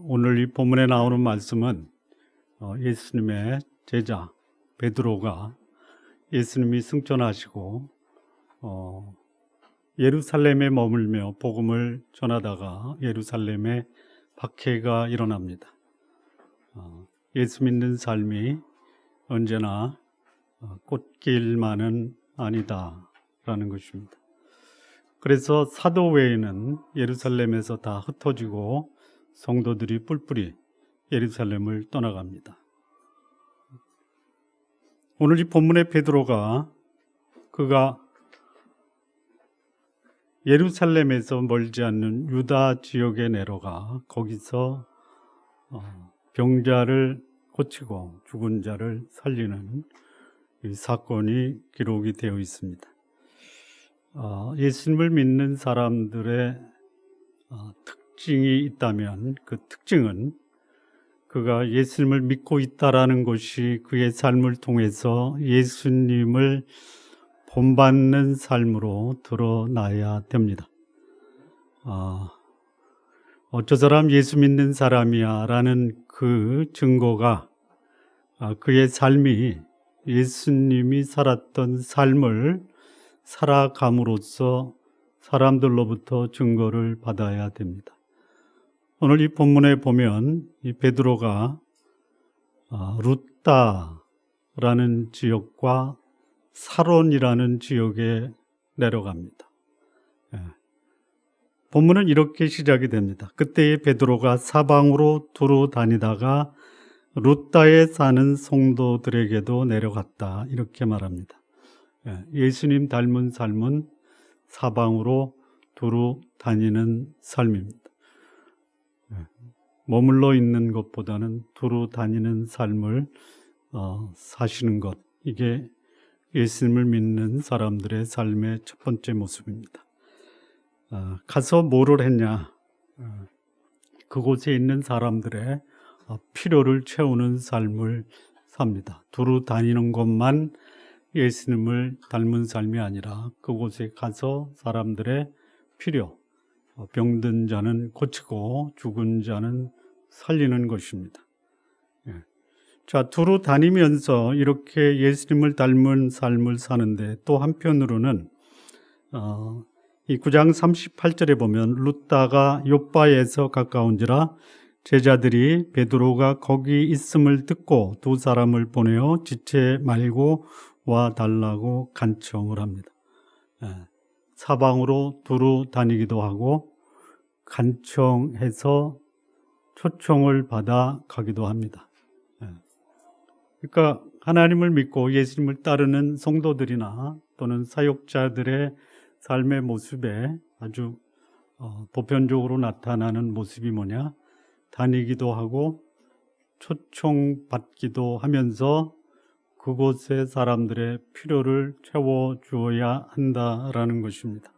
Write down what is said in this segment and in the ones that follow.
오늘 이 본문에 나오는 말씀은 예수님의 제자 베드로가 예수님이 승천하시고 예루살렘에 머물며 복음을 전하다가 예루살렘에 박해가 일어납니다. 예수 믿는 삶이 언제나 꽃길만은 아니다라는 것입니다. 그래서 사도 외에는 예루살렘에서 다 흩어지고 성도들이 뿔뿔이 예루살렘을 떠나갑니다. 오늘 이 본문의 베드로가 그가 예루살렘에서 멀지 않는 유다 지역에 내려가 거기서 병자를 고치고 죽은 자를 살리는 이 사건이 기록이 되어 있습니다. 예수님을 믿는 사람들의 특징이 있다면 그 특징은 그가 예수님을 믿고 있다라는 것이 그의 삶을 통해서 예수님을 본받는 삶으로 드러나야 됩니다. 저 사람 예수 믿는 사람이야 라는 그 증거가 그의 삶이 예수님이 살았던 삶을 살아감으로써 사람들로부터 증거를 받아야 됩니다. 오늘 이 본문에 보면 이 베드로가 룻다라는 지역과 사론이라는 지역에 내려갑니다. 본문은 이렇게 시작이 됩니다. 그때의 베드로가 사방으로 두루 다니다가 룻다에 사는 성도들에게도 내려갔다, 이렇게 말합니다. 예수님 닮은 삶은 사방으로 두루 다니는 삶입니다. 머물러 있는 것보다는 두루 다니는 삶을 사시는 것, 이게 예수님을 믿는 사람들의 삶의 첫 번째 모습입니다. 가서 뭐를 했냐? 그곳에 있는 사람들의 필요를 채우는 삶을 삽니다. 두루 다니는 것만 예수님을 닮은 삶이 아니라 그곳에 가서 사람들의 필요, 병든 자는 고치고 죽은 자는 살리는 것입니다. 자, 두루 다니면서 이렇게 예수님을 닮은 삶을 사는데 또 한편으로는 이 9장 38절에 보면 룻다가 욥바에서 가까운지라 제자들이 베드로가 거기 있음을 듣고 두 사람을 보내어 지체 말고 와 달라고 간청을 합니다. 사방으로 두루 다니기도 하고 간청해서 초청을 받아 가기도 합니다. 그러니까 하나님을 믿고 예수님을 따르는 성도들이나 또는 사역자들의 삶의 모습에 아주 보편적으로 나타나는 모습이 뭐냐? 다니기도 하고 초청받기도 하면서 그곳의 사람들의 필요를 채워주어야 한다라는 것입니다.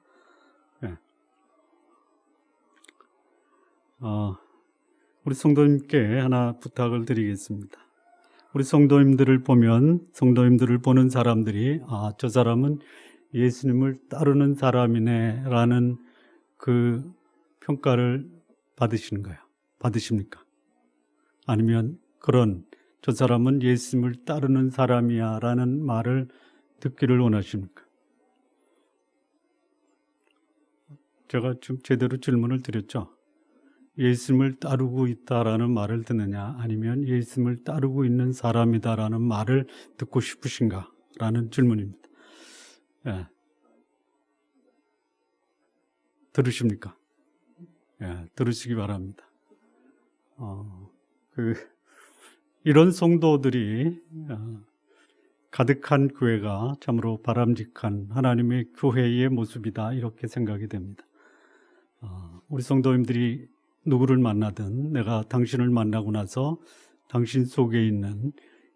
우리 성도님께 하나 부탁을 드리겠습니다. 우리 성도님들을 보는 사람들이 저 사람은 예수님을 따르는 사람이네 라는 그 평가를 받으십니까? 아니면 저 사람은 예수님을 따르는 사람이야 라는 말을 듣기를 원하십니까? 제가 지금 제대로 질문을 드렸죠? 예수님을 따르고 있다라는 말을 듣느냐, 아니면 예수님을 따르고 있는 사람이다라는 말을 듣고 싶으신가 라는 질문입니다. 들으십니까? 들으시기 바랍니다. 이런 성도들이 가득한 교회가 참으로 바람직한 하나님의 교회의 모습이다, 이렇게 생각이 됩니다. 우리 성도님들이 누구를 만나든 내가 당신을 만나고 나서 당신 속에 있는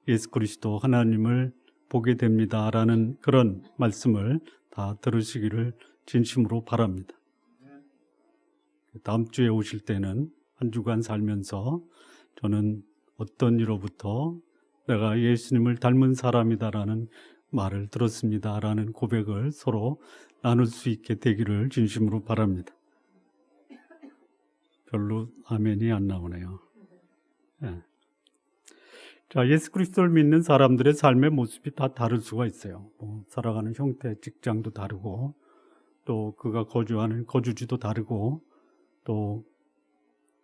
예수 그리스도 하나님을 보게 됩니다라는 그런 말씀을 다 들으시기를 진심으로 바랍니다. 다음 주에 오실 때는 한 주간 살면서 저는 어떤 이로부터 내가 예수님을 닮은 사람이다라는 말을 들었습니다라는 고백을 서로 나눌 수 있게 되기를 진심으로 바랍니다. 별로 아멘이 안 나오네요. 예. 자, 예수 그리스도를 믿는 사람들의 삶의 모습이 다 다를 수가 있어요. 살아가는 형태, 직장도 다르고, 또 그가 거주하는 거주지도 다르고, 또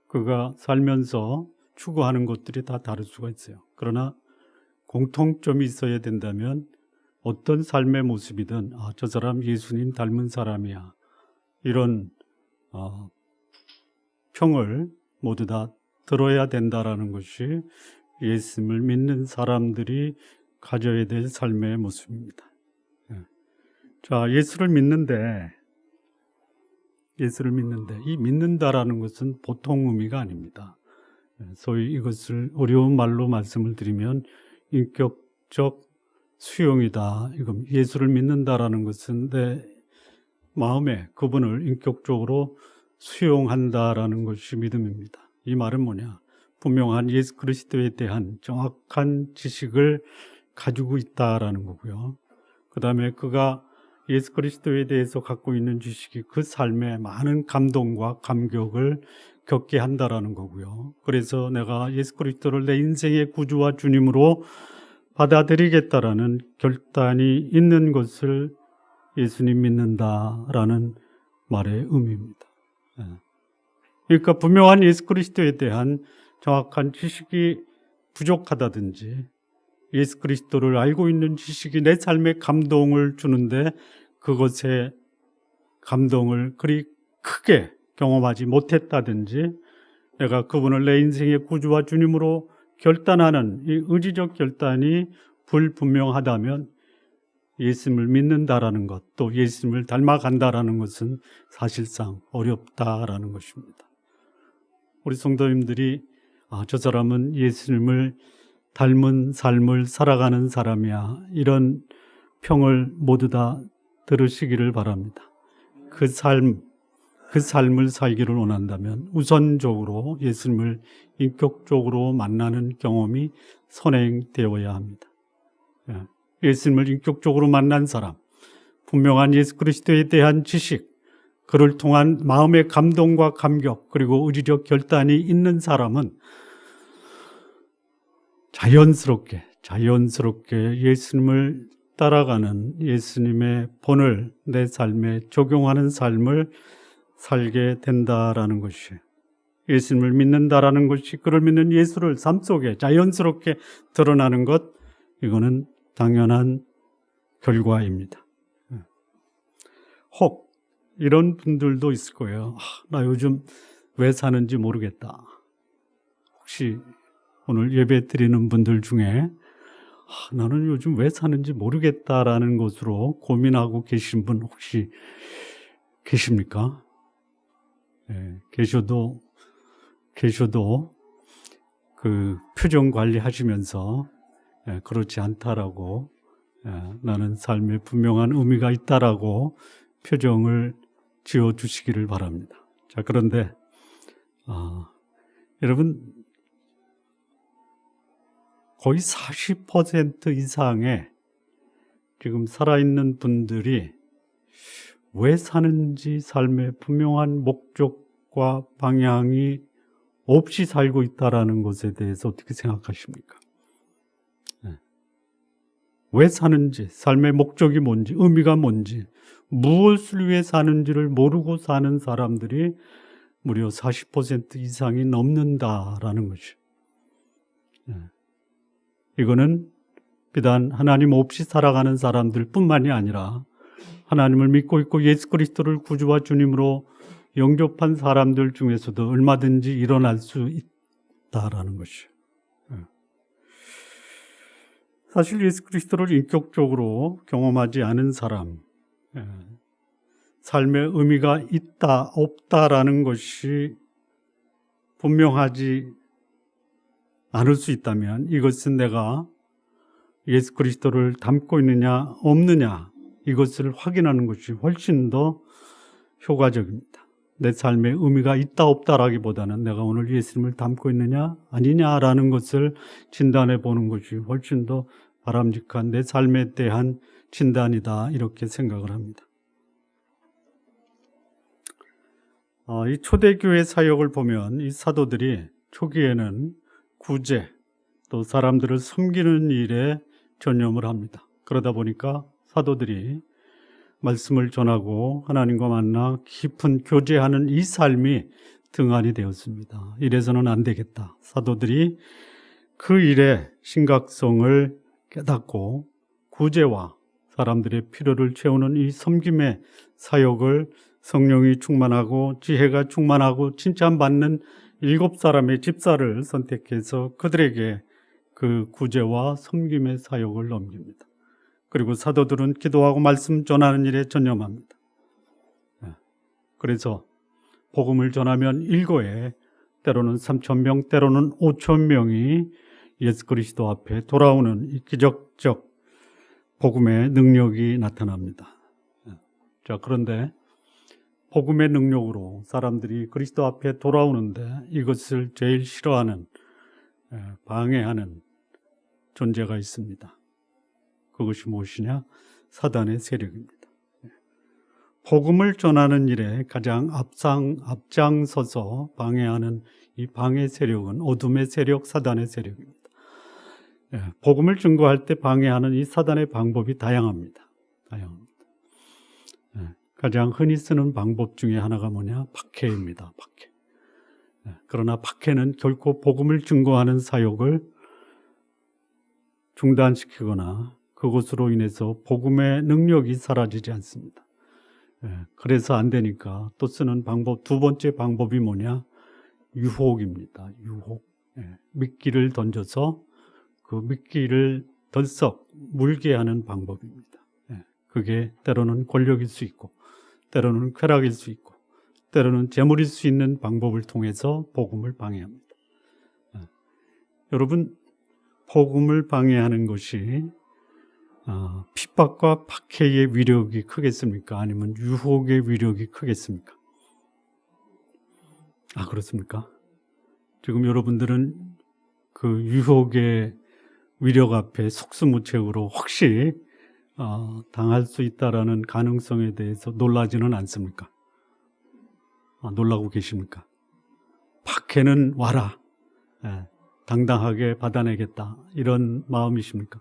그가 살면서 추구하는 것들이 다 다를 수가 있어요. 그러나 공통점이 있어야 된다면 어떤 삶의 모습이든 저 사람 예수님 닮은 사람이야, 이런 평을 모두 다 들어야 된다라는 것이 예수님을 믿는 사람들이 가져야 될 삶의 모습입니다. 자, 예수를 믿는데 이 믿는다라는 것은 보통 의미가 아닙니다. 소위 이것을 어려운 말로 말씀을 드리면 인격적 수용이다. 이건 예수를 믿는다라는 것은 내 마음에 그분을 인격적으로 수용한다라는 것이 믿음입니다. 이 말은 뭐냐? 분명한 예수 그리스도에 대한 정확한 지식을 가지고 있다라는 거고요. 그 다음에 그가 예수 그리스도에 대해서 갖고 있는 지식이 그 삶에 많은 감동과 감격을 겪게 한다라는 거고요. 그래서 내가 예수 그리스도를 내 인생의 구주와 주님으로 받아들이겠다라는 결단이 있는 것을 예수님 믿는다라는 말의 의미입니다. 그러니까 분명한 예수 그리스도에 대한 정확한 지식이 부족하다든지 예수 그리스도를 알고 있는 지식이 내 삶에 감동을 주는데 그것에 감동을 그리 크게 경험하지 못했다든지 내가 그분을 내 인생의 구주와 주님으로 결단하는 이 의지적 결단이 불분명하다면 예수님을 믿는다라는 것, 또 예수님을 닮아간다라는 것은 사실상 어렵다라는 것입니다. 우리 성도님들이 저 사람은 예수님을 닮은 삶을 살아가는 사람이야, 이런 평을 모두 다 들으시기를 바랍니다. 그 삶을 살기를 원한다면 우선적으로 예수님을 인격적으로 만나는 경험이 선행되어야 합니다. 예수님을 인격적으로 만난 사람, 분명한 예수 그리스도에 대한 지식, 그를 통한 마음의 감동과 감격, 그리고 의지적 결단이 있는 사람은 자연스럽게 예수님을 따라가는 예수님의 본을 내 삶에 적용하는 삶을 살게 된다라는 것이, 예수님을 믿는다라는 것이 그를 믿는 예수를 삶 속에 자연스럽게 드러나는 것, 이거는 당연한 결과입니다. 혹 이런 분들도 있을 거예요. 나 요즘 왜 사는지 모르겠다. 혹시 오늘 예배 드리는 분들 중에 나는 요즘 왜 사는지 모르겠다라는 것으로 고민하고 계신 분 혹시 계십니까? 계셔도 그 표정 관리하시면서 그렇지 않다라고, 나는 삶에 분명한 의미가 있다라고 표정을 지어주시기를 바랍니다. 자, 그런데 여러분, 거의 40% 이상의 지금 살아있는 분들이 왜 사는지 삶의 분명한 목적과 방향이 없이 살고 있다는 것에 대해서 어떻게 생각하십니까? 왜 사는지, 삶의 목적이 뭔지, 의미가 뭔지, 무엇을 위해 사는지를 모르고 사는 사람들이 무려 40% 이상이 넘는다라는 것이죠. 이거는 비단 하나님 없이 살아가는 사람들 뿐만이 아니라 하나님을 믿고 있고 예수 그리스도를 구주와 주님으로 영접한 사람들 중에서도 얼마든지 일어날 수 있다라는 것이죠. 사실 예수 그리스도를 인격적으로 경험하지 않은 사람, 삶의 의미가 있다, 없다라는 것이 분명하지 않을 수 있다면 이것은 내가 예수 그리스도를 닮고 있느냐, 없느냐, 이것을 확인하는 것이 훨씬 더 효과적입니다. 내 삶에 의미가 있다, 없다라기보다는 내가 오늘 예수님을 닮고 있느냐, 아니냐라는 것을 진단해 보는 것이 훨씬 더 바람직한 내 삶에 대한 진단이다, 이렇게 생각을 합니다. 이 초대교회 사역을 보면 이 사도들이 초기에는 구제, 또 사람들을 섬기는 일에 전념을 합니다. 그러다 보니까 사도들이 말씀을 전하고 하나님과 만나 깊은 교제하는 이 삶이 등한이 되었습니다. 이래서는 안 되겠다. 사도들이 그 일의 심각성을 깨닫고 구제와 사람들의 필요를 채우는 이 섬김의 사역을 성령이 충만하고 지혜가 충만하고 칭찬받는 7사람의 집사를 선택해서 그들에게 그 구제와 섬김의 사역을 넘깁니다. 그리고 사도들은 기도하고 말씀 전하는 일에 전념합니다. 그래서 복음을 전하면 일거에 때로는 3,000명, 때로는 5,000명이 예수 그리스도 앞에 돌아오는 이 기적적 복음의 능력이 나타납니다. 자, 그런데 복음의 능력으로 사람들이 그리스도 앞에 돌아오는데 이것을 제일 싫어하는, 방해하는 존재가 있습니다. 그것이 무엇이냐? 사단의 세력입니다. 복음을 전하는 일에 가장 앞장서서 방해하는 이 방해 세력은 어둠의 세력, 사단의 세력입니다. 복음을 증거할 때 방해하는 이 사단의 방법이 다양합니다. 가장 흔히 쓰는 방법 중에 하나가 뭐냐? 박해입니다. 박해. 그러나 박해는 결코 복음을 증거하는 사역을 중단시키거나 그것으로 인해서 복음의 능력이 사라지지 않습니다. 그래서 안 되니까 또 쓰는 방법, 두 번째 방법이 뭐냐? 유혹입니다. 유혹. 미끼를 던져서 그 미끼를 덜썩 물게 하는 방법입니다. 그게 때로는 권력일 수 있고, 때로는 쾌락일 수 있고, 때로는 재물일 수 있는 방법을 통해서 복음을 방해합니다. 여러분, 복음을 방해하는 것이 핍박과 박해의 위력이 크겠습니까? 아니면 유혹의 위력이 크겠습니까? 그렇습니까? 지금 여러분들은 그 유혹의 위력 앞에 속수무책으로 혹시 당할 수 있다라는 가능성에 대해서 놀라지는 않습니까? 놀라고 계십니까? 박해는 와라. 당당하게 받아내겠다. 이런 마음이십니까?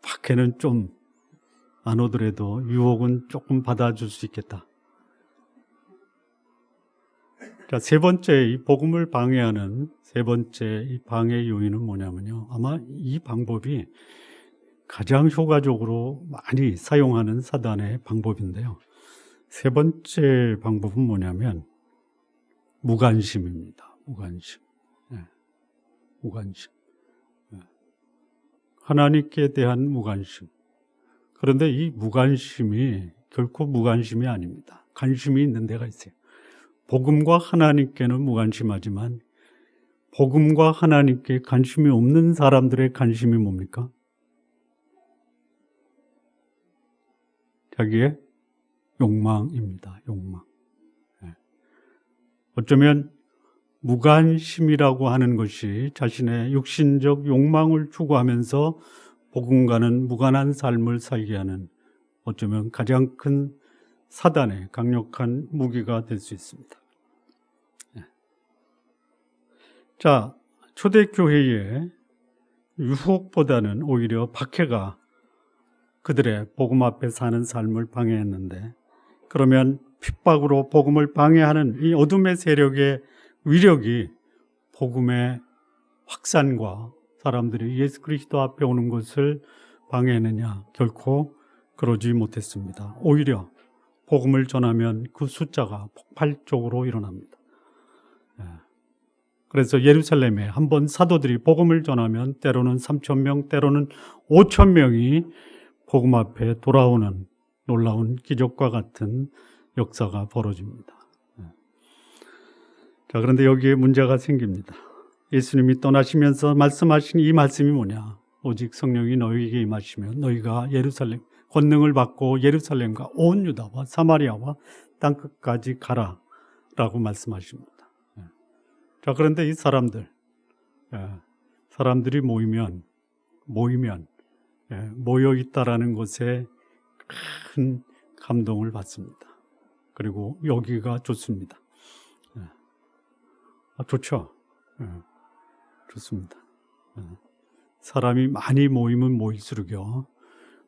박해는 좀 안 오더라도 유혹은 조금 받아줄 수 있겠다. 자, 세 번째, 이 복음을 방해하는 세 번째 이 방해 요인은 뭐냐면요. 아마 이 방법이 가장 효과적으로 많이 사용하는 사단의 방법인데요. 세 번째 방법은 뭐냐면 무관심입니다. 무관심. 무관심. 하나님께 대한 무관심. 그런데 이 무관심이 결코 무관심이 아닙니다. 관심이 있는 데가 있어요. 복음과 하나님께는 무관심하지만 복음과 하나님께 관심이 없는 사람들의 관심이 뭡니까? 자기의 욕망입니다. 욕망. 어쩌면 무관심이라고 하는 것이 자신의 육신적 욕망을 추구하면서 복음과는 무관한 삶을 살게 하는 어쩌면 가장 큰 사단의 강력한 무기가 될 수 있습니다. 자, 초대교회의 유혹보다는 오히려 박해가 그들의 복음 앞에 사는 삶을 방해했는데, 그러면 핍박으로 복음을 방해하는 이 어둠의 세력의 위력이 복음의 확산과 사람들이 예수 그리스도 앞에 오는 것을 방해했느냐? 결코 그러지 못했습니다. 오히려 복음을 전하면 그 숫자가 폭발적으로 일어납니다. 그래서 예루살렘에 한번 사도들이 복음을 전하면 때로는 3,000명, 때로는 5,000명이 복음 앞에 돌아오는 놀라운 기적과 같은 역사가 벌어집니다. 자, 그런데 여기에 문제가 생깁니다. 예수님이 떠나시면서 말씀하신 이 말씀이 뭐냐? 오직 성령이 너희에게 임하시면 너희가 예루살렘 권능을 받고 예루살렘과 온 유다와 사마리아와 땅끝까지 가라 라고 말씀하십니다. 자, 그런데 이 사람들이 모여 있다라는 것에 큰 감동을 받습니다. 그리고 여기가 좋습니다. 좋죠. 좋습니다. 사람이 많이 모이면 모일수록요,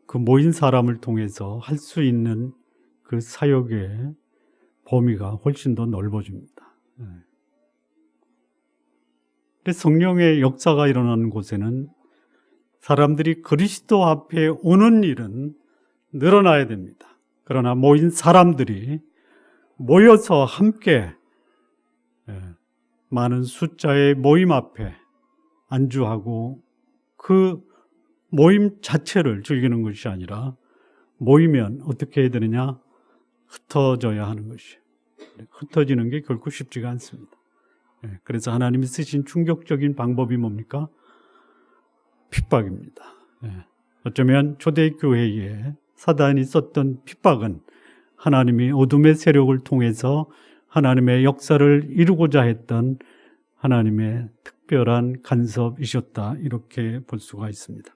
그 모인 사람을 통해서 할 수 있는 그 사역의 범위가 훨씬 더 넓어집니다. 성령의 역사가 일어나는 곳에는 사람들이 그리스도 앞에 오는 일은 늘어나야 됩니다. 그러나 모인 사람들이 모여서 함께 많은 숫자의 모임 앞에 안주하고 그 모임 자체를 즐기는 것이 아니라, 모이면 어떻게 해야 되느냐? 흩어져야 하는 것이에요. 흩어지는 게 결코 쉽지가 않습니다. 그래서 하나님이 쓰신 충격적인 방법이 뭡니까? 핍박입니다. 어쩌면 초대교회에 사단이 썼던 핍박은 하나님이 어둠의 세력을 통해서 하나님의 역사를 이루고자 했던 하나님의 특별한 간섭이셨다, 이렇게 볼 수가 있습니다.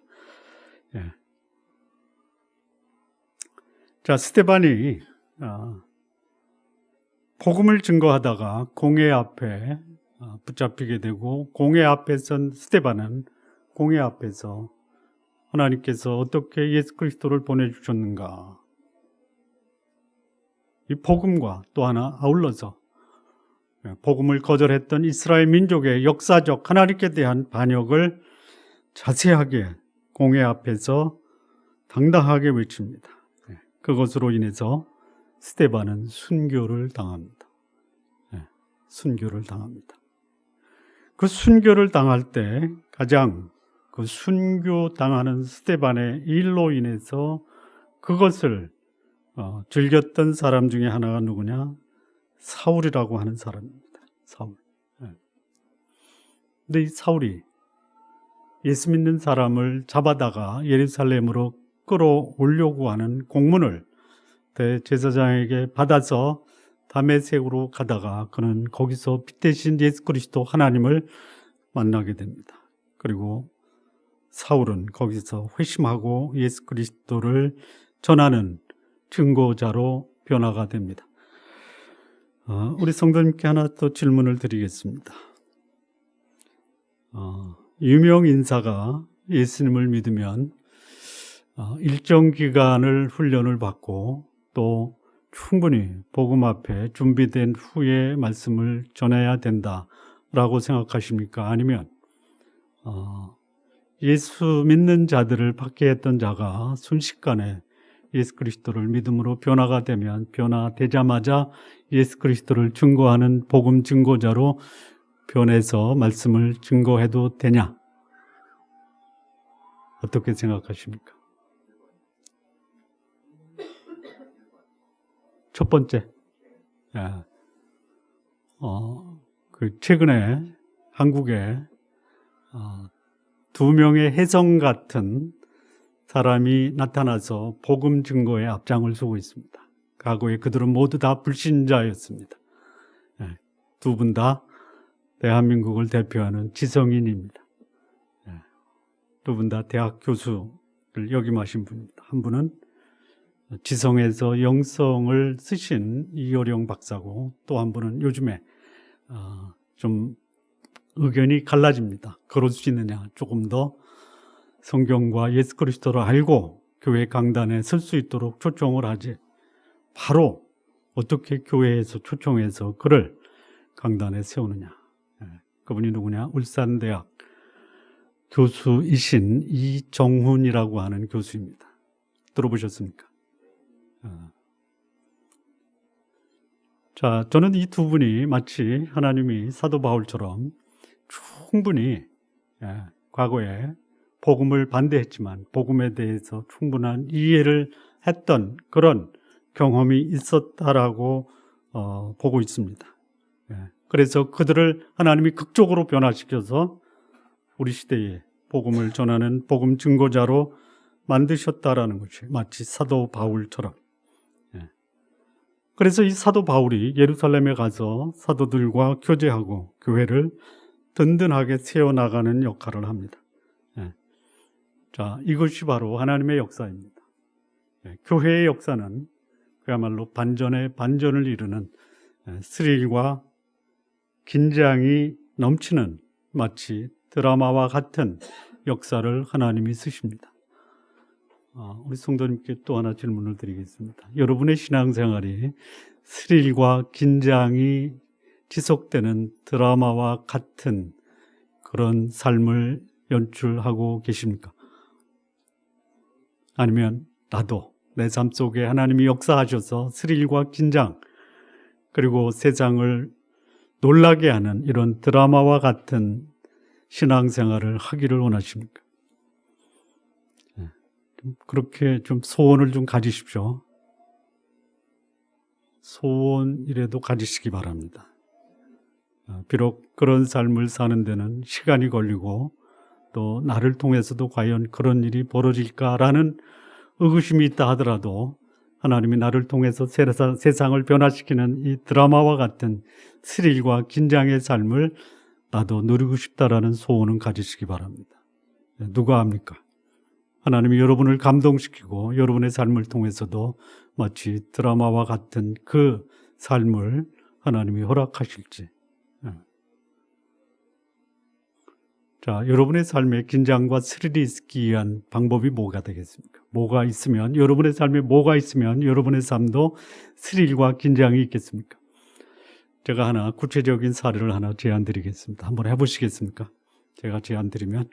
자, 스데반이 복음을 증거하다가 공회 앞에 붙잡히게 되고, 공회 앞에 선 스데반은 공회 앞에서 하나님께서 어떻게 예수 그리스도를 보내주셨는가, 이 복음과 또 하나 아울러서 복음을 거절했던 이스라엘 민족의 역사적 하나님께 대한 반역을 자세하게 공회 앞에서 당당하게 외칩니다. 그것으로 인해서 스데반은 순교를 당합니다. 순교를 당합니다. 그 순교를 당할 때 가장 그 순교 당하는 스데반의 일로 인해서 그것을 즐겼던 사람 중에 하나가 누구냐? 사울이라고 하는 사람입니다. 사울. 근데 이 사울이 예수 믿는 사람을 잡아다가 예루살렘으로 끌어오려고 하는 공문을 대제사장에게 받아서 다메섹으로 가다가 그는 거기서 빛 대신 예수 그리스도 하나님을 만나게 됩니다. 그리고 사울은 거기서 회심하고 예수 그리스도를 전하는 증거자로 변화가 됩니다. 우리 성도님께 하나 또 질문을 드리겠습니다. 유명 인사가 예수님을 믿으면 일정 기간을 훈련을 받고 또 충분히 복음 앞에 준비된 후에 말씀을 전해야 된다라고 생각하십니까? 아니면 예수 믿는 자들을 박해했던 자가 순식간에 예수 그리스도를 믿음으로 변화가 되면 변화되자마자 예수 그리스도를 증거하는 복음 증거자로 변해서 말씀을 증거해도 되냐? 어떻게 생각하십니까? 첫 번째, 최근에 한국에 2명의 혜성 같은 사람이 나타나서 복음 증거에 앞장을 서고 있습니다. 과거에 그들은 모두 다 불신자였습니다. 두 분 다 대한민국을 대표하는 지성인입니다. 두 분 다 대학 교수를 역임하신 분입니다. 한 분은 지성에서 영성을 쓰신 이효령 박사고, 또 한 분은 요즘에 좀 의견이 갈라집니다. 그럴 수 있느냐, 조금 더 성경과 예수 그리스도를 알고 교회 강단에 설 수 있도록 초청을 하지, 바로 어떻게 교회에서 초청해서 그를 강단에 세우느냐. 그분이 누구냐? 울산대학 교수이신 이정훈이라고 하는 교수입니다. 들어보셨습니까? 자, 저는 이 두 분이 마치 하나님이 사도 바울처럼 충분히 과거에 복음을 반대했지만 복음에 대해서 충분한 이해를 했던 그런 경험이 있었다라고 보고 있습니다. 그래서 그들을 하나님이 극적으로 변화시켜서 우리 시대에 복음을 전하는 복음 증거자로 만드셨다라는 것이 마치 사도 바울처럼. 그래서 이 사도 바울이 예루살렘에 가서 사도들과 교제하고 교회를 든든하게 세워나가는 역할을 합니다. 자, 이것이 바로 하나님의 역사입니다. 교회의 역사는 그야말로 반전의 반전을 이루는 스릴과 긴장이 넘치는 마치 드라마와 같은 역사를 하나님이 쓰십니다. 우리 성도님께 또 하나 질문을 드리겠습니다. 여러분의 신앙생활이 스릴과 긴장이 지속되는 드라마와 같은 그런 삶을 연출하고 계십니까? 아니면 나도 내 삶 속에 하나님이 역사하셔서 스릴과 긴장 그리고 세상을 놀라게 하는 이런 드라마와 같은 신앙생활을 하기를 원하십니까? 그렇게 좀 소원을 좀 가지십시오. 소원이라도 가지시기 바랍니다. 비록 그런 삶을 사는 데는 시간이 걸리고 또 나를 통해서도 과연 그런 일이 벌어질까라는 의구심이 있다 하더라도 하나님이 나를 통해서 세상을 변화시키는 이 드라마와 같은 스릴과 긴장의 삶을 나도 누리고 싶다라는 소원은 가지시기 바랍니다. 누가 합니까? 하나님이 여러분을 감동시키고 여러분의 삶을 통해서도 마치 드라마와 같은 그 삶을 하나님이 허락하실지. 자, 여러분의 삶에 긴장과 스릴이 있기 위한 방법이 뭐가 되겠습니까? 뭐가 있으면, 여러분의 삶에 뭐가 있으면 여러분의 삶도 스릴과 긴장이 있겠습니까? 제가 하나 구체적인 사례를 하나 제안 드리겠습니다. 한번 해보시겠습니까? 제가 제안 드리면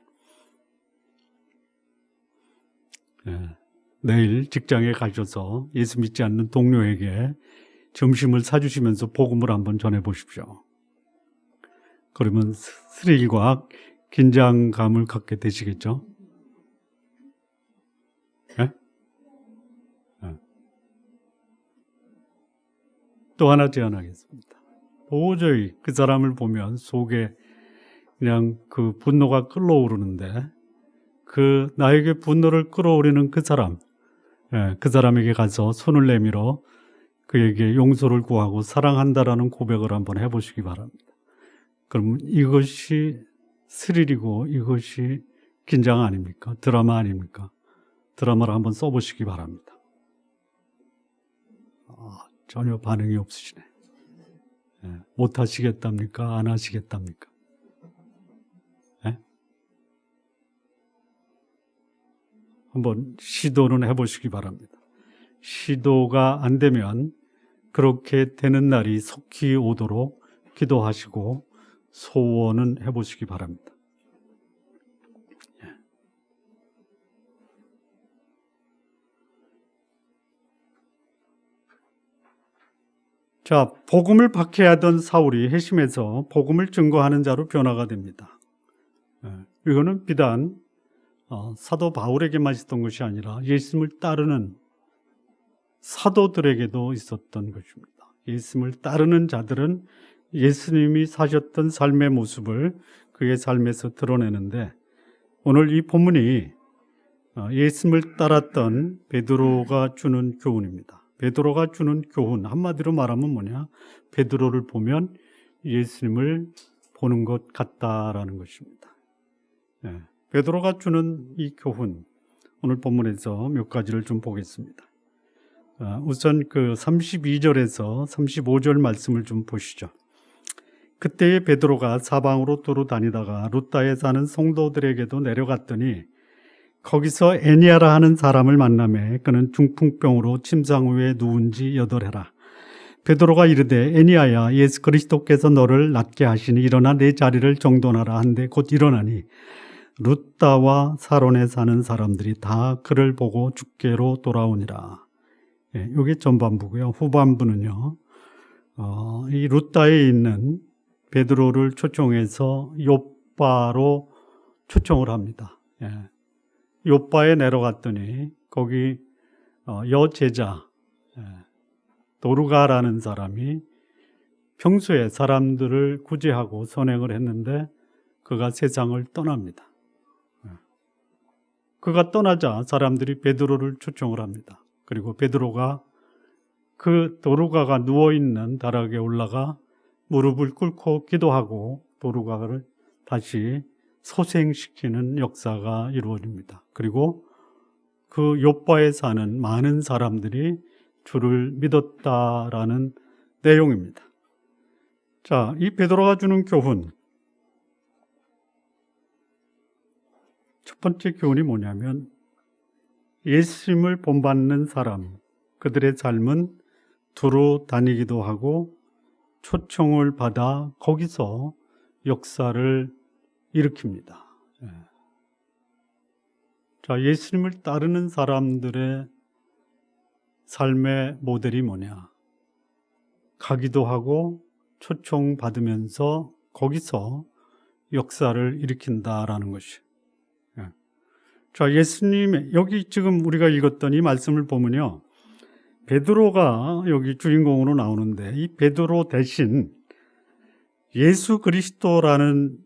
내일 직장에 가셔서 예수 믿지 않는 동료에게 점심을 사주시면서 복음을 한번 전해보십시오. 그러면 스릴과 긴장감을 갖게 되시겠죠? 네? 또 하나 제안하겠습니다. 도저히 그 사람을 보면 속에 그냥 그 분노가 끌어오르는데 그 나에게 분노를 끌어오르는 그 사람, 그 사람에게 가서 손을 내밀어 그에게 용서를 구하고 사랑한다라는 고백을 한번 해보시기 바랍니다. 그럼 이것이 스릴이고 이것이 긴장 아닙니까? 드라마 아닙니까? 드라마를 한번 써보시기 바랍니다. 전혀 반응이 없으시네. 못 하시겠답니까? 안 하시겠답니까? 한번 시도는 해보시기 바랍니다. 시도가 안 되면 그렇게 되는 날이 속히 오도록 기도하시고 소원은 해보시기 바랍니다. 자, 복음을 박해하던 사울이 회심해서 복음을 증거하는 자로 변화가 됩니다. 이거는 비단 사도 바울에게만 있었던 것이 아니라 예수님을 따르는 사도들에게도 있었던 것입니다. 예수님을 따르는 자들은 예수님이 사셨던 삶의 모습을 그의 삶에서 드러내는데 오늘 이 본문이 예수님을 따랐던 베드로가 주는 교훈입니다. 베드로가 주는 교훈, 한마디로 말하면 뭐냐? 베드로를 보면 예수님을 보는 것 같다라는 것입니다. 베드로가 주는 이 교훈, 오늘 본문에서 몇 가지를 좀 보겠습니다. 우선 그 32절에서 35절 말씀을 좀 보시죠. 그때에 베드로가 사방으로 두루 다니다가 루다에 사는 성도들에게도 내려갔더니 거기서 애니아라 하는 사람을 만나매 그는 중풍병으로 침상 위에 누운 지 8해라. 베드로가 이르되 애니아야 예수 그리스도께서 너를 낫게 하시니 일어나 내 자리를 정돈하라 한데 곧 일어나니 루다와 사론에 사는 사람들이 다 그를 보고 주께로 돌아오니라. 이게 전반부고요. 후반부는요. 이 루다에 있는 베드로를 초청해서 욥바로 초청을 합니다. 욥바에 내려갔더니 거기 여제자 도르가라는 사람이 평소에 사람들을 구제하고 선행을 했는데 그가 세상을 떠납니다. 그가 떠나자 사람들이 베드로를 초청을 합니다. 그리고 베드로가 그 도르가가 누워있는 다락에 올라가 무릎을 꿇고 기도하고 도르가를 다시 소생시키는 역사가 이루어집니다. 그리고 그 욥바에 사는 많은 사람들이 주를 믿었다라는 내용입니다. 자, 이 베드로가 주는 교훈, 첫 번째 교훈이 뭐냐면 예수님을 본받는 사람, 그들의 삶은 두루 다니기도 하고 초청을 받아 거기서 역사를 일으킵니다. 자, 예수님을 따르는 사람들의 삶의 모델이 뭐냐? 가기도 하고 초청받으면서 거기서 역사를 일으킨다라는 것이. 자, 예수님의, 여기 지금 우리가 읽었던 이 말씀을 보면요, 베드로가 여기 주인공으로 나오는데, 이 베드로 대신 예수 그리스도라는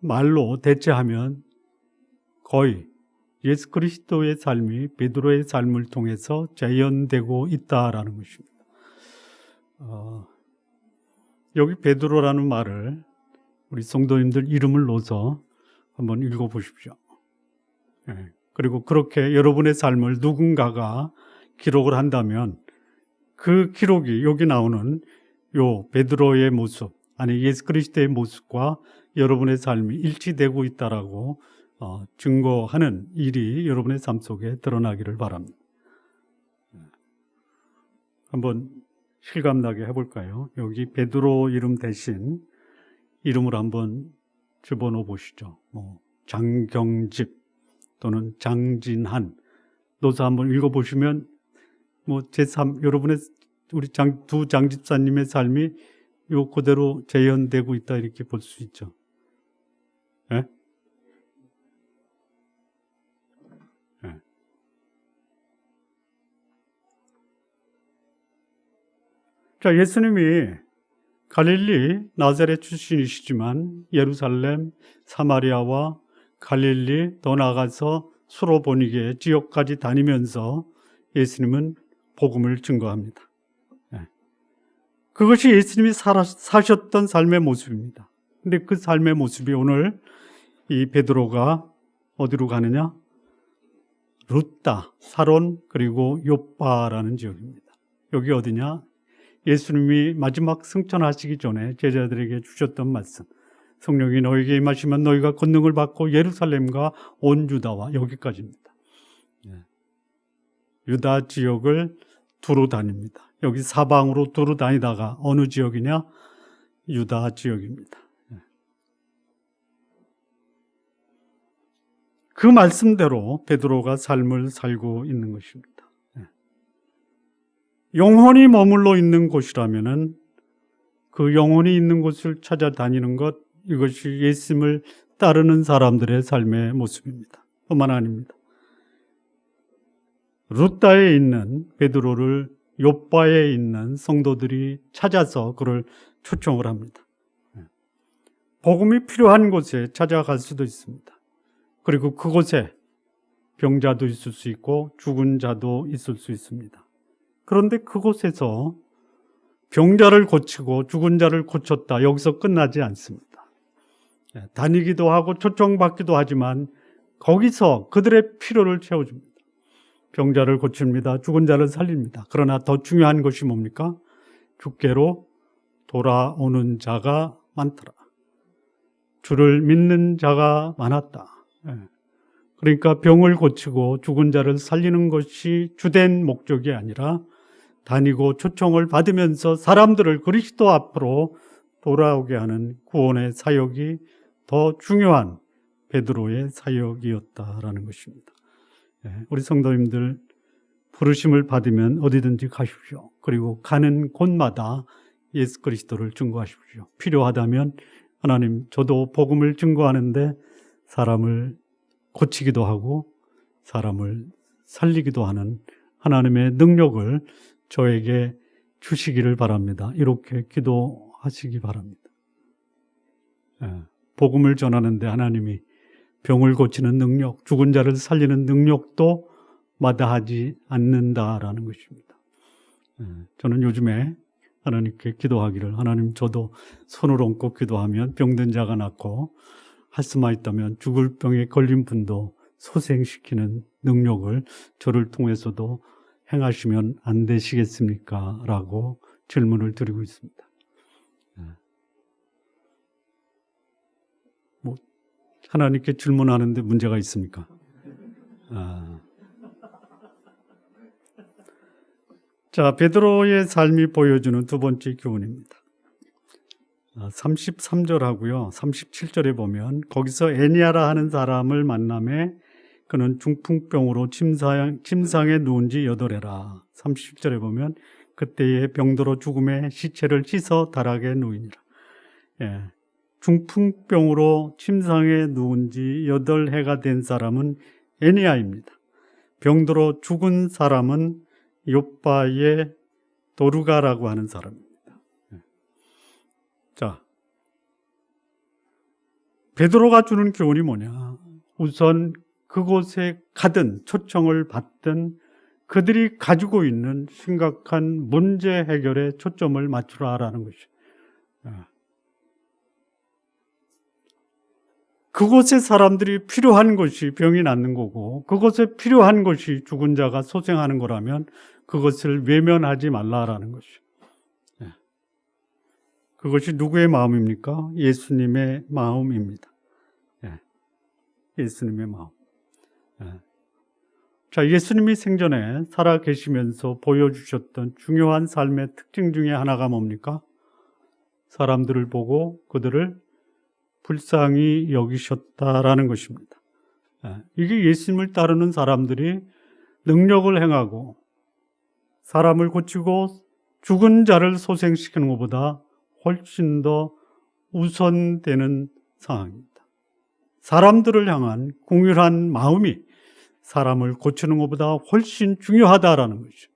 말로 대체하면 거의 예수 그리스도의 삶이 베드로의 삶을 통해서 재현되고 있다라는 것입니다. 여기 베드로라는 말을 우리 성도님들 이름을 넣어서 한번 읽어보십시오. 그리고 그렇게 여러분의 삶을 누군가가 기록을 한다면 그 기록이 여기 나오는 요 베드로의 모습, 아니 예수 그리스도의 모습과 여러분의 삶이 일치되고 있다라고 증거하는 일이 여러분의 삶 속에 드러나기를 바랍니다. 한번 실감나게 해볼까요? 여기 베드로 이름 대신 이름을 한번 집어넣어 보시죠. 장경집 또는 장진한, 넣어서 한번 읽어보시면 여러분의 우리 두 장집사님의 삶이 요 그대로 재현되고 있다 이렇게 볼 수 있죠. 예? 예. 자, 예수님이 갈릴리 나사렛 출신이시지만 예루살렘, 사마리아와 갈릴리 더 나아가서 수로보니게 지역까지 다니면서 예수님은 복음을 증거합니다. 그것이 예수님이 사셨던 삶의 모습입니다. 근데 그 삶의 모습이 오늘 이 베드로가 어디로 가느냐? 루다, 사론, 그리고 요빠라는 지역입니다. 여기 어디냐? 예수님이 마지막 승천하시기 전에 제자들에게 주셨던 말씀, 성령이 너에게 임하시면 너희가 권능을 받고 예루살렘과 온 유다와, 여기까지입니다. 유다 지역을 두루 다닙니다. 여기 사방으로 두루 다니다가 어느 지역이냐? 유다 지역입니다. 그 말씀대로 베드로가 삶을 살고 있는 것입니다. 영혼이 머물러 있는 곳이라면은 그 영혼이 있는 곳을 찾아다니는 것, 이것이 예수님을 따르는 사람들의 삶의 모습입니다. 뿐만 아닙니다. 루다에 있는 베드로를 요빠에 있는 성도들이 찾아서 그를 초청을 합니다. 복음이 필요한 곳에 찾아갈 수도 있습니다. 그리고 그곳에 병자도 있을 수 있고 죽은 자도 있을 수 있습니다. 그런데 그곳에서 병자를 고치고 죽은 자를 고쳤다, 여기서 끝나지 않습니다. 다니기도 하고 초청받기도 하지만 거기서 그들의 필요를 채워줍니다. 병자를 고칩니다. 죽은 자를 살립니다. 그러나 더 중요한 것이 뭡니까? 주께로 돌아오는 자가 많더라. 주를 믿는 자가 많았다. 그러니까 병을 고치고 죽은 자를 살리는 것이 주된 목적이 아니라 다니고 초청을 받으면서 사람들을 그리스도 앞으로 돌아오게 하는 구원의 사역이 더 중요한 베드로의 사역이었다라는 것입니다. 우리 성도님들, 부르심을 받으면 어디든지 가십시오. 그리고 가는 곳마다 예수 그리스도를 증거하십시오. 필요하다면 하나님, 저도 복음을 증거하는데 사람을 고치기도 하고 사람을 살리기도 하는 하나님의 능력을 저에게 주시기를 바랍니다. 이렇게 기도하시기 바랍니다. 복음을 전하는데 하나님이 병을 고치는 능력, 죽은 자를 살리는 능력도 마다하지 않는다라는 것입니다. 저는 요즘에 하나님께 기도하기를, 하나님, 저도 손을 얹고 기도하면 병든 자가 낫고 할 수만 있다면 죽을 병에 걸린 분도 소생시키는 능력을 저를 통해서도 행하시면 안 되시겠습니까? 라고 질문을 드리고 있습니다. 뭐 하나님께 질문하는데 문제가 있습니까? 자, 베드로의 삶이 보여주는 두 번째 교훈입니다. 33절하고요. 37절에 보면 거기서 에니아라 하는 사람을 만남에 그는 중풍병으로 침상에 누운 지 8해라. 30절에 보면 그때에 병들어 죽음의 시체를 씻어 다락에 누이니라. 예. 중풍병으로 침상에 누운 지 8해가 된 사람은 에니아입니다. 병들어 죽은 사람은 욥바의 도르가라고 하는 사람입니다. 자, 베드로가 주는 교훈이 뭐냐? 우선 그곳에 가든 초청을 받든 그들이 가지고 있는 심각한 문제 해결에 초점을 맞추라라는 것이죠. 그곳에 사람들이 필요한 것이 병이 낫는 거고 그곳에 필요한 것이 죽은 자가 소생하는 거라면 그것을 외면하지 말라라는 것이죠. 그것이 누구의 마음입니까? 예수님의 마음입니다. 예수님의 마음. 자, 예수님이 생전에 살아 계시면서 보여주셨던 중요한 삶의 특징 중에 하나가 뭡니까? 사람들을 보고 그들을 불쌍히 여기셨다라는 것입니다. 이게 예수님을 따르는 사람들이 능력을 행하고 사람을 고치고 죽은 자를 소생시키는 것보다 훨씬 더 우선되는 상황입니다. 사람들을 향한 긍휼한 마음이 사람을 고치는 것보다 훨씬 중요하다라는 것이죠.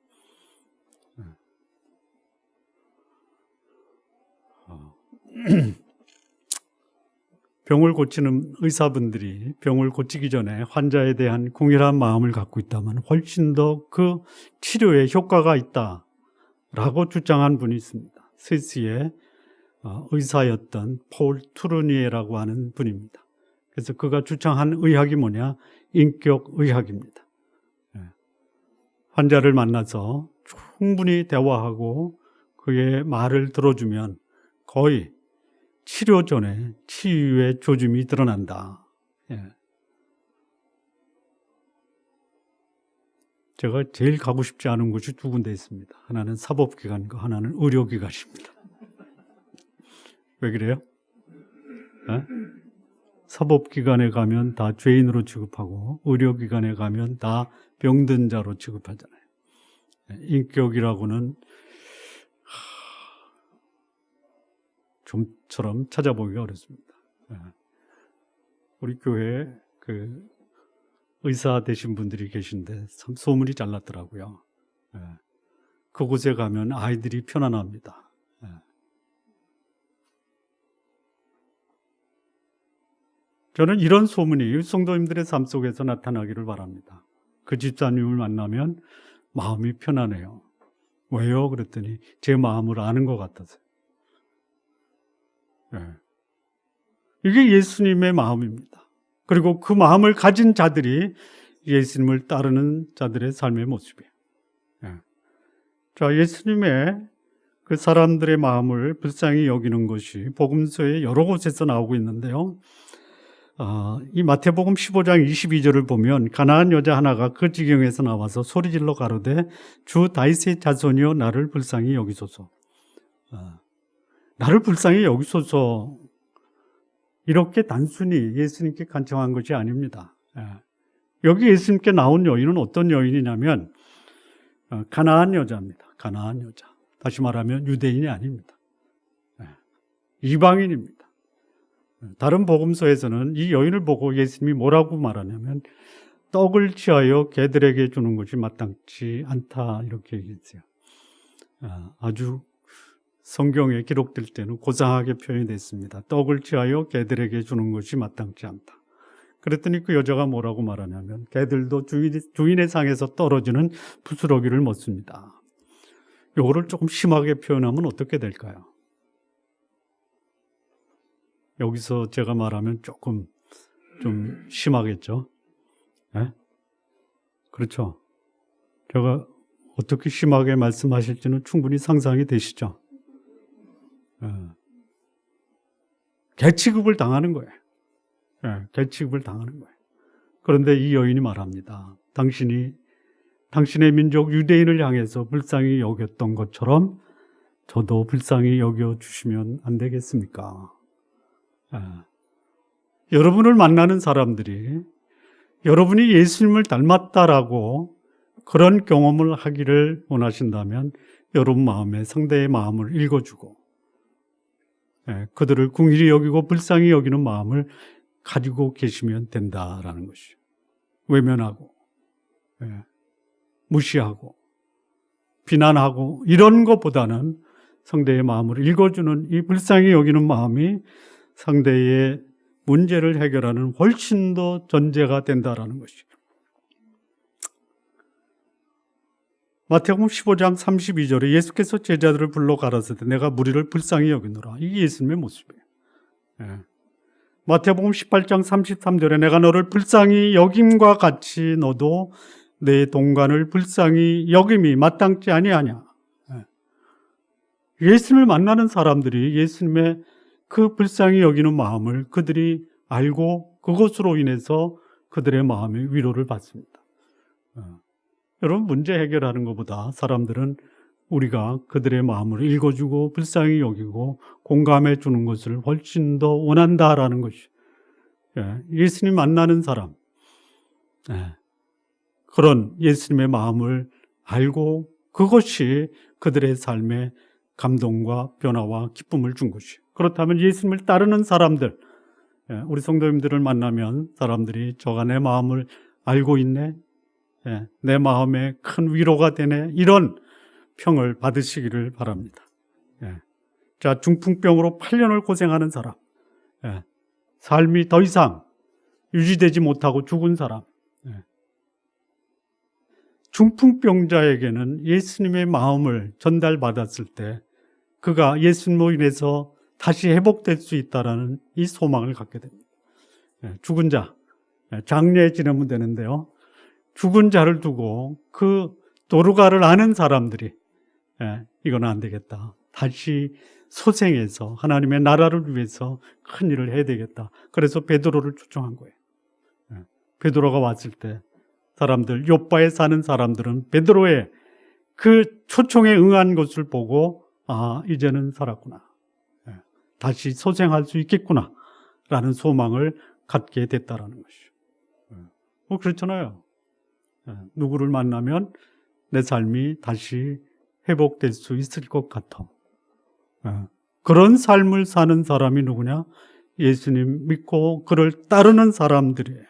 병을 고치는 의사분들이 병을 고치기 전에 환자에 대한 긍휼한 마음을 갖고 있다면 훨씬 더 그 치료에 효과가 있다라고 주장한 분이 있습니다. 스위스의 의사였던 폴 투르니에라고 하는 분입니다. 그래서 그가 주장한 의학이 뭐냐? 인격의학입니다. 환자를 만나서 충분히 대화하고 그의 말을 들어주면 거의 치료 전에 치유의 조짐이 드러난다. 제가 제일 가고 싶지 않은 곳이 두 군데 있습니다. 하나는 사법기관과 하나는 의료기관입니다. 왜 그래요? 사법기관에 가면 다 죄인으로 취급하고 의료기관에 가면 다 병든 자로 취급하잖아요. 인격이라고는 좀처럼 찾아보기가 어렵습니다. 우리 교회에 그 의사 되신 분들이 계신데 참 소문이 잘 났더라고요. 그곳에 가면 아이들이 편안합니다. 저는 이런 소문이 성도님들의 삶 속에서 나타나기를 바랍니다. 그 집사님을 만나면 마음이 편안해요. 왜요? 그랬더니 제 마음을 아는 것 같아서요. 이게 예수님의 마음입니다. 그리고 그 마음을 가진 자들이 예수님을 따르는 자들의 삶의 모습이에요. 자, 예수님의 그 사람들의 마음을 불쌍히 여기는 것이 복음서의 여러 곳에서 나오고 있는데요. 이 마태복음 15장 22절을 보면 가나안 여자 하나가 그 지경에서 나와서 소리질러 가로되 주 다윗의 자손이여 나를 불쌍히 여기소서. 나를 불쌍히 여기소서. 이렇게 단순히 예수님께 간청한 것이 아닙니다. 여기 예수님께 나온 여인은 어떤 여인이냐면 가나안 여자입니다. 가나안 여자. 다시 말하면 유대인이 아닙니다. 이방인입니다. 다른 복음서에서는 이 여인을 보고 예수님이 뭐라고 말하냐면 떡을 취하여 개들에게 주는 것이 마땅치 않다 이렇게 얘기했어요. 아주 성경에 기록될 때는 고상하게 표현이 됐습니다. 떡을 취하여 개들에게 주는 것이 마땅치 않다. 그랬더니 그 여자가 뭐라고 말하냐면 개들도 주인의 상에서 떨어지는 부스러기를 먹습니다. 이거를 조금 심하게 표현하면 어떻게 될까요? 여기서 제가 말하면 조금 좀 심하겠죠? 네? 그렇죠. 제가 어떻게 심하게 말씀하실지는 충분히 상상이 되시죠? 개취급을 당하는 거예요. 개취급을 당하는 거예요. 그런데 이 여인이 말합니다. 당신의 민족 유대인을 향해서 불쌍히 여겼던 것처럼 저도 불쌍히 여겨주시면 안 되겠습니까? 여러분을 만나는 사람들이 여러분이 예수님을 닮았다라고 그런 경험을 하기를 원하신다면 여러분 마음에 상대의 마음을 읽어주고 그들을 긍휼히 여기고 불쌍히 여기는 마음을 가지고 계시면 된다라는 것이죠. 외면하고 무시하고 비난하고 이런 것보다는 상대의 마음을 읽어주는 이 불쌍히 여기는 마음이 상대의 문제를 해결하는 훨씬 더 전제가 된다라는 것이죠. 마태복음 15장 32절에 예수께서 제자들을 불러 가라사대 내가 무리를 불쌍히 여기노라. 이게 예수님의 모습이에요. 마태복음 18장 33절에 내가 너를 불쌍히 여김과 같이 너도 내 동간을 불쌍히 여김이 마땅치 아니하냐. 예수님을 만나는 사람들이 예수님의 그 불쌍히 여기는 마음을 그들이 알고 그것으로 인해서 그들의 마음의 위로를 받습니다. 여러분, 문제 해결하는 것보다 사람들은 우리가 그들의 마음을 읽어주고 불쌍히 여기고 공감해 주는 것을 훨씬 더 원한다라는 것이 예수님 만나는 사람, 그런 예수님의 마음을 알고 그것이 그들의 삶에 감동과 변화와 기쁨을 준 것이에요. 그렇다면 예수님을 따르는 사람들, 우리 성도님들을 만나면 사람들이 저가 내 마음을 알고 있네, 내 마음에 큰 위로가 되네, 이런 평을 받으시기를 바랍니다. 자, 중풍병으로 8년을 고생하는 사람, 삶이 더 이상 유지되지 못하고 죽은 사람, 중풍병자에게는 예수님의 마음을 전달받았을 때 그가 예수님으로 인해서 다시 회복될 수 있다는 이 소망을 갖게 됩니다. 죽은 자, 장례에 지내면 되는데요. 죽은 자를 두고 그 도루가를 아는 사람들이 이건 안 되겠다. 다시 소생해서 하나님의 나라를 위해서 큰 일을 해야 되겠다. 그래서 베드로를 초청한 거예요. 베드로가 왔을 때 사람들, 요빠에 사는 사람들은 베드로의 그 초청에 응한 것을 보고 이제는 살았구나. 다시 소생할 수 있겠구나 라는 소망을 갖게 됐다라는 것이죠. 그렇잖아요. 누구를 만나면 내 삶이 다시 회복될 수 있을 것 같아. 그런 삶을 사는 사람이 누구냐? 예수님 믿고 그를 따르는 사람들이에요.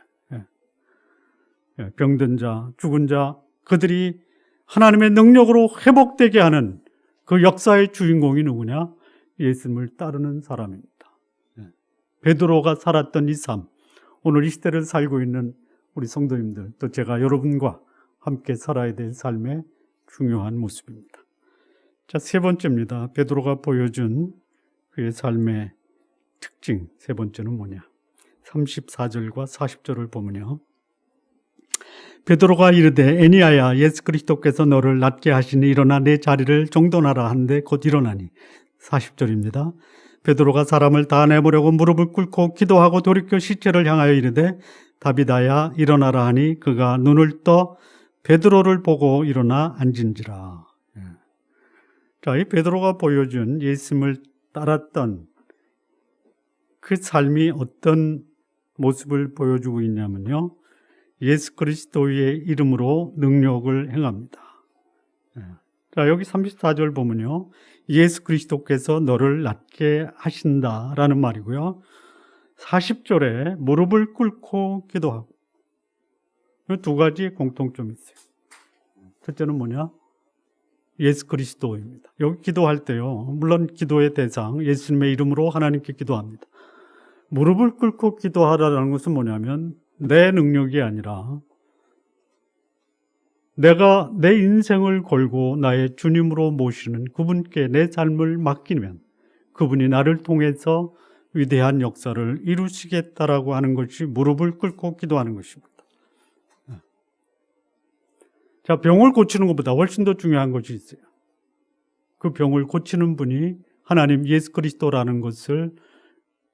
병든 자, 죽은 자, 그들이 하나님의 능력으로 회복되게 하는 그 역사의 주인공이 누구냐? 예수님을 따르는 사람입니다. 베드로가 살았던 이 삶, 오늘 이 시대를 살고 있는 우리 성도님들, 또 제가 여러분과 함께 살아야 될 삶의 중요한 모습입니다. 자, 세 번째입니다. 베드로가 보여준 그의 삶의 특징, 세 번째는 뭐냐? 34절과 40절을 보면요. 베드로가 이르되 에니야야 예수 그리스도께서 너를 낫게 하시니 일어나 내 자리를 정돈하라 한데 곧 일어나니. 40절입니다. 베드로가 사람을 다 내보려고 무릎을 꿇고 기도하고 돌이켜 시체를 향하여 이르되 다비다야 일어나라 하니 그가 눈을 떠 베드로를 보고 일어나 앉은지라. 자, 이 베드로가 보여준 예수님을 따랐던 그 삶이 어떤 모습을 보여주고 있냐면요. 예수 그리스도의 이름으로 능력을 행합니다. 자, 여기 34절 보면요. 예수 그리스도께서 너를 낫게 하신다라는 말이고요. 40절에 무릎을 꿇고 기도하고. 이 두 가지 공통점이 있어요. 첫째는 뭐냐? 예수 그리스도입니다. 여기 기도할 때요. 물론 기도의 대상, 예수님의 이름으로 하나님께 기도합니다. 무릎을 꿇고 기도하라는 것은 뭐냐면 내 능력이 아니라 내가 내 인생을 걸고 나의 주님으로 모시는 그분께 내 삶을 맡기면 그분이 나를 통해서 위대한 역사를 이루시겠다라고 하는 것이 무릎을 꿇고 기도하는 것입니다. 자, 병을 고치는 것보다 훨씬 더 중요한 것이 있어요. 그 병을 고치는 분이 하나님 예수 그리스도라는 것을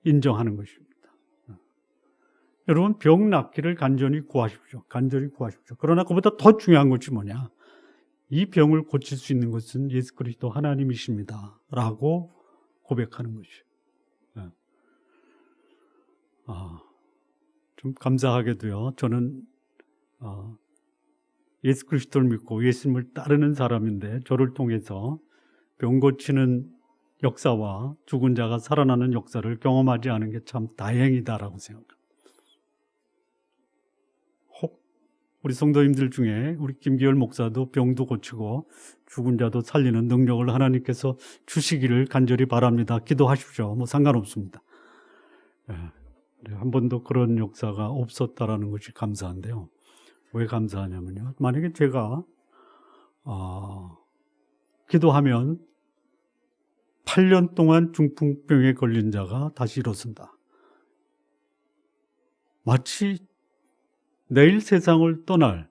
인정하는 것입니다. 여러분, 병 낫기를 간절히 구하십시오. 간절히 구하십시오. 그러나 그보다 더 중요한 것이 뭐냐? 이 병을 고칠 수 있는 것은 예수 그리스도 하나님이십니다. 라고 고백하는 것이에요. 좀 감사하게도요, 저는 예수 그리스도를 믿고 예수님을 따르는 사람인데 저를 통해서 병 고치는 역사와 죽은 자가 살아나는 역사를 경험하지 않은 게 참 다행이다라고 생각합니다. 혹 우리 성도님들 중에 우리 김기열 목사도 병도 고치고 죽은 자도 살리는 능력을 하나님께서 주시기를 간절히 바랍니다. 기도하십시오. 뭐 상관없습니다. 한 번도 그런 역사가 없었다라는 것이 감사한데요. 왜 감사하냐면요, 만약에 제가 기도하면 8년 동안 중풍병에 걸린 자가 다시 일어선다. 마치 내일 세상을 떠날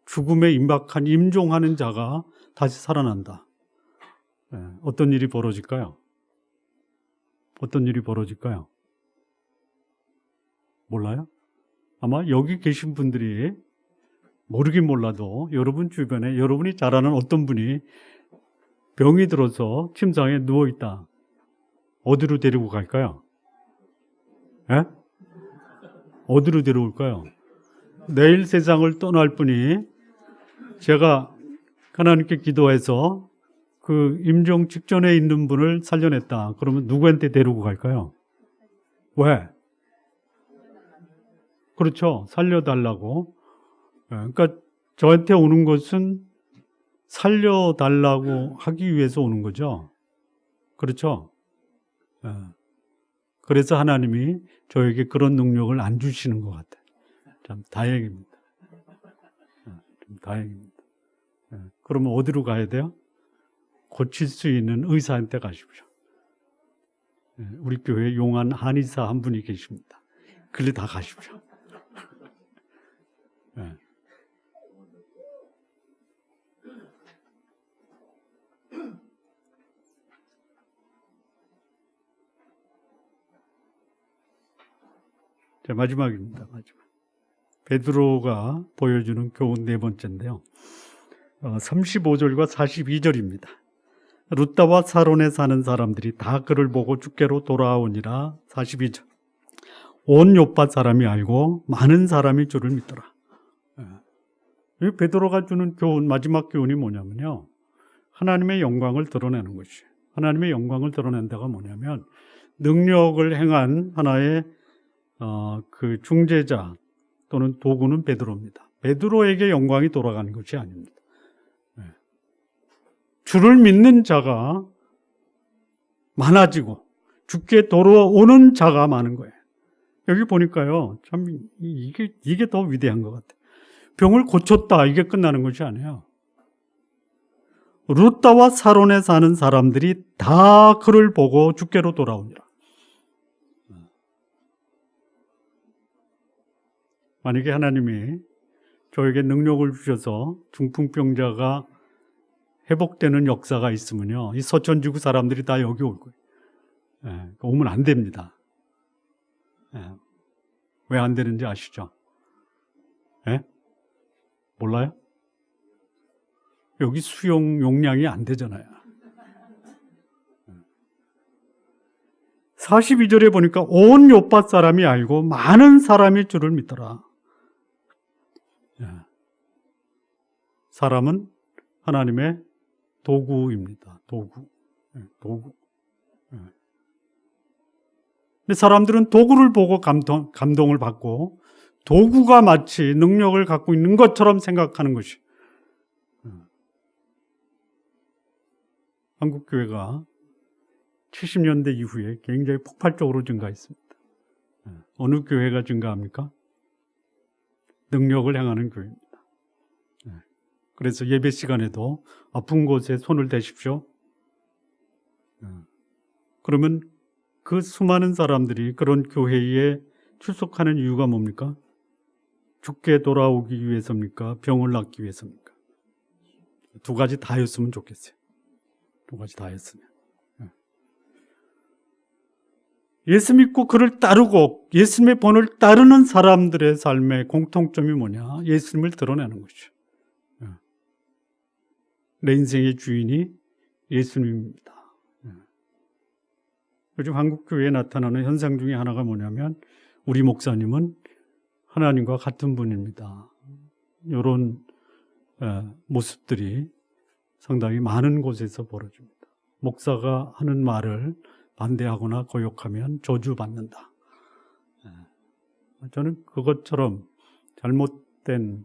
죽음에 임박한 임종하는 자가 다시 살아난다. 어떤 일이 벌어질까요? 어떤 일이 벌어질까요? 몰라요? 아마 여기 계신 분들이 모르긴 몰라도 여러분 주변에 여러분이 잘 아는 어떤 분이 병이 들어서 침상에 누워있다. 어디로 데리고 갈까요? 예? 어디로 데려올까요? 내일 세상을 떠날 분이 제가 하나님께 기도해서 그 임종 직전에 있는 분을 살려냈다. 그러면 누구한테 데리고 갈까요? 왜? 그렇죠. 살려달라고. 그러니까 저한테 오는 것은 살려달라고 하기 위해서 오는 거죠. 그렇죠. 그래서 하나님이 저에게 그런 능력을 안 주시는 것 같아요. 참 다행입니다. 좀 다행입니다. 그러면 어디로 가야 돼요? 고칠 수 있는 의사한테 가십시오. 우리 교회에 용한 한의사 한 분이 계십니다. 글리 다 가십시오. 자, 마지막입니다. 마지막. 베드로가 보여주는 교훈 네 번째인데요. 35절과 42절입니다. 루다와 사론에 사는 사람들이 다 그를 보고 주께로 돌아오니라. 42절. 온 요파 사람이 알고 많은 사람이 주를 믿더라. 이 베드로가 주는 교훈, 마지막 교훈이 뭐냐면요, 하나님의 영광을 드러내는 것이에요. 하나님의 영광을 드러낸다가 뭐냐면 능력을 행한 하나의 그 중재자 또는 도구는 베드로입니다. 베드로에게 영광이 돌아가는 것이 아닙니다. 주를 믿는 자가 많아지고 주께 돌아오는 자가 많은 거예요. 여기 보니까요, 참 이게 더 위대한 것 같아요. 병을 고쳤다, 이게 끝나는 것이 아니에요. 루다와 사론에 사는 사람들이 다 그를 보고 주께로 돌아오니라. 만약에 하나님이 저에게 능력을 주셔서 중풍병자가 회복되는 역사가 있으면요, 이 서천지구 사람들이 다 여기 올 거예요. 오면 안 됩니다. 왜 안 되는지 아시죠? 몰라요? 여기 수용 용량이 안 되잖아요. 42절에 보니까 온 요파 사람이 알고 많은 사람이 주를 믿더라. 사람은 하나님의 도구입니다. 도구. 근데 사람들은 도구를 보고 감동을 받고 도구가 마치 능력을 갖고 있는 것처럼 생각하는 것이. 한국교회가 70년대 이후에 굉장히 폭발적으로 증가했습니다. 어느 교회가 증가합니까? 능력을 행하는 교회입니다. 그래서 예배 시간에도 아픈 곳에 손을 대십시오. 그러면 그 수많은 사람들이 그런 교회에 출석하는 이유가 뭡니까? 죽게 돌아오기 위해서입니까? 병을 낫기 위해서입니까? 두 가지 다였으면 좋겠어요. 두 가지 다였으면. 예수 믿고 그를 따르고 예수님의 본을 따르는 사람들의 삶의 공통점이 뭐냐? 예수님을 드러내는 것이죠. 내 인생의 주인이 예수님입니다. 요즘 한국교회에 나타나는 현상 중에 하나가 뭐냐면 우리 목사님은 하나님과 같은 분입니다. 이런 모습들이 상당히 많은 곳에서 벌어집니다. 목사가 하는 말을 반대하거나 거역하면 저주받는다. 저는 그것처럼 잘못된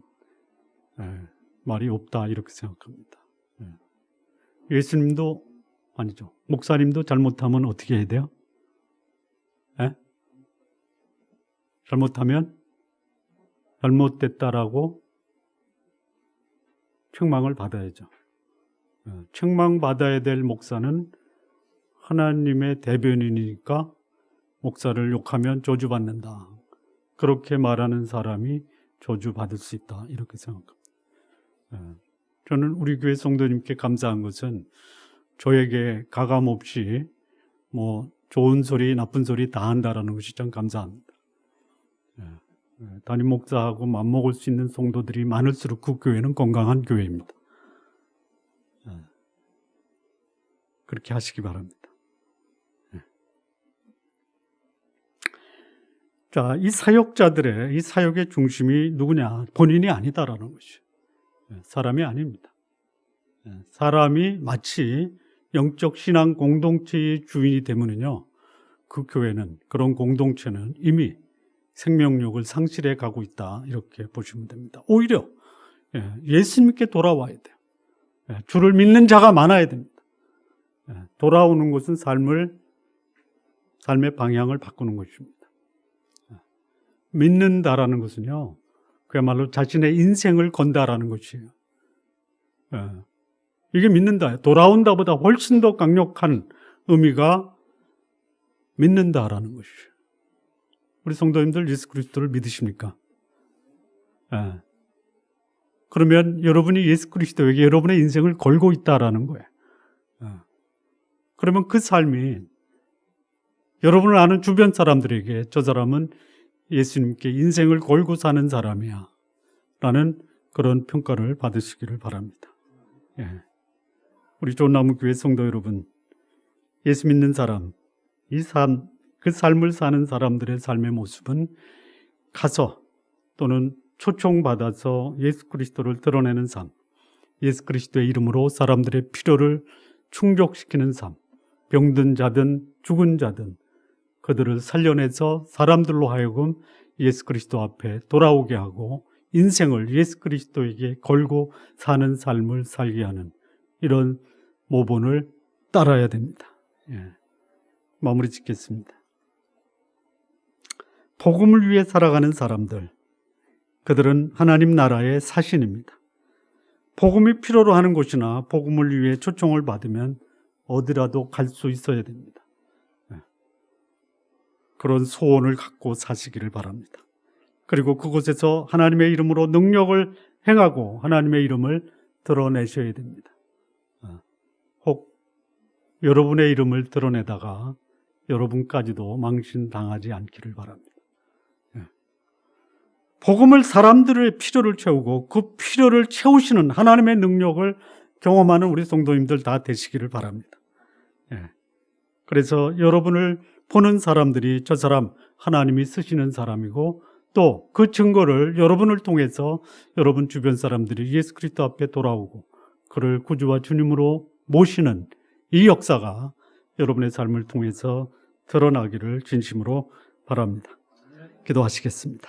말이 없다 이렇게 생각합니다. 예수님도 아니죠. 목사님도 잘못하면 어떻게 해야 돼요? 잘못하면 잘못됐다라고 책망을 받아야죠. 책망받아야 될 목사는 하나님의 대변인이니까 목사를 욕하면 저주받는다. 그렇게 말하는 사람이 저주받을 수 있다. 이렇게 생각합니다. 저는 우리 교회 성도님께 감사한 것은 저에게 가감없이 뭐 좋은 소리, 나쁜 소리 다 한다라는 것이 참 감사합니다. 담임 목사하고 맞먹을 수 있는 성도들이 많을수록 그 교회는 건강한 교회입니다. 그렇게 하시기 바랍니다. 자, 이 사역자들의 이 사역의 중심이 누구냐? 본인이 아니다라는 것이죠. 사람이 아닙니다. 사람이 마치 영적 신앙 공동체의 주인이 되면은요, 그 교회는, 그런 공동체는 이미 생명력을 상실해 가고 있다. 이렇게 보시면 됩니다. 오히려 예수님께 돌아와야 돼요. 주를 믿는 자가 많아야 됩니다. 돌아오는 것은 삶의 방향을 바꾸는 것입니다. 믿는다라는 것은요, 그야말로 자신의 인생을 건다라는 것이에요. 이게 믿는다, 돌아온다보다 훨씬 더 강력한 의미가 믿는다라는 것이에요. 우리 성도님들 예수 그리스도를 믿으십니까? 그러면 여러분이 예수 그리스도에게 여러분의 인생을 걸고 있다라는 거예요. 그러면 그 삶이 여러분을 아는 주변 사람들에게 저 사람은 예수님께 인생을 걸고 사는 사람이야 라는 그런 평가를 받으시기를 바랍니다. 우리 좋은나무교회 성도 여러분, 예수 믿는 사람, 그 삶을 사는 사람들의 삶의 모습은 가서 또는 초청받아서 예수 그리스도를 드러내는 삶, 예수 그리스도의 이름으로 사람들의 필요를 충족시키는 삶, 병든 자든 죽은 자든 그들을 살려내서 사람들로 하여금 예수 그리스도 앞에 돌아오게 하고 인생을 예수 그리스도에게 걸고 사는 삶을 살게 하는 이런 모본을 따라야 됩니다. 마무리 짓겠습니다. 복음을 위해 살아가는 사람들, 그들은 하나님 나라의 사신입니다. 복음이 필요로 하는 곳이나 복음을 위해 초청을 받으면 어디라도 갈 수 있어야 됩니다. 그런 소원을 갖고 사시기를 바랍니다. 그리고 그곳에서 하나님의 이름으로 능력을 행하고 하나님의 이름을 드러내셔야 됩니다. 혹 여러분의 이름을 드러내다가 여러분까지도 망신당하지 않기를 바랍니다. 복음을 사람들의 필요를 채우고 그 필요를 채우시는 하나님의 능력을 경험하는 우리 성도님들 다 되시기를 바랍니다. 그래서 여러분을 보는 사람들이 저 사람 하나님이 쓰시는 사람이고 또 그 증거를 여러분을 통해서 여러분 주변 사람들이 예수 그리스도 앞에 돌아오고 그를 구주와 주님으로 모시는 이 역사가 여러분의 삶을 통해서 드러나기를 진심으로 바랍니다. 기도하시겠습니다.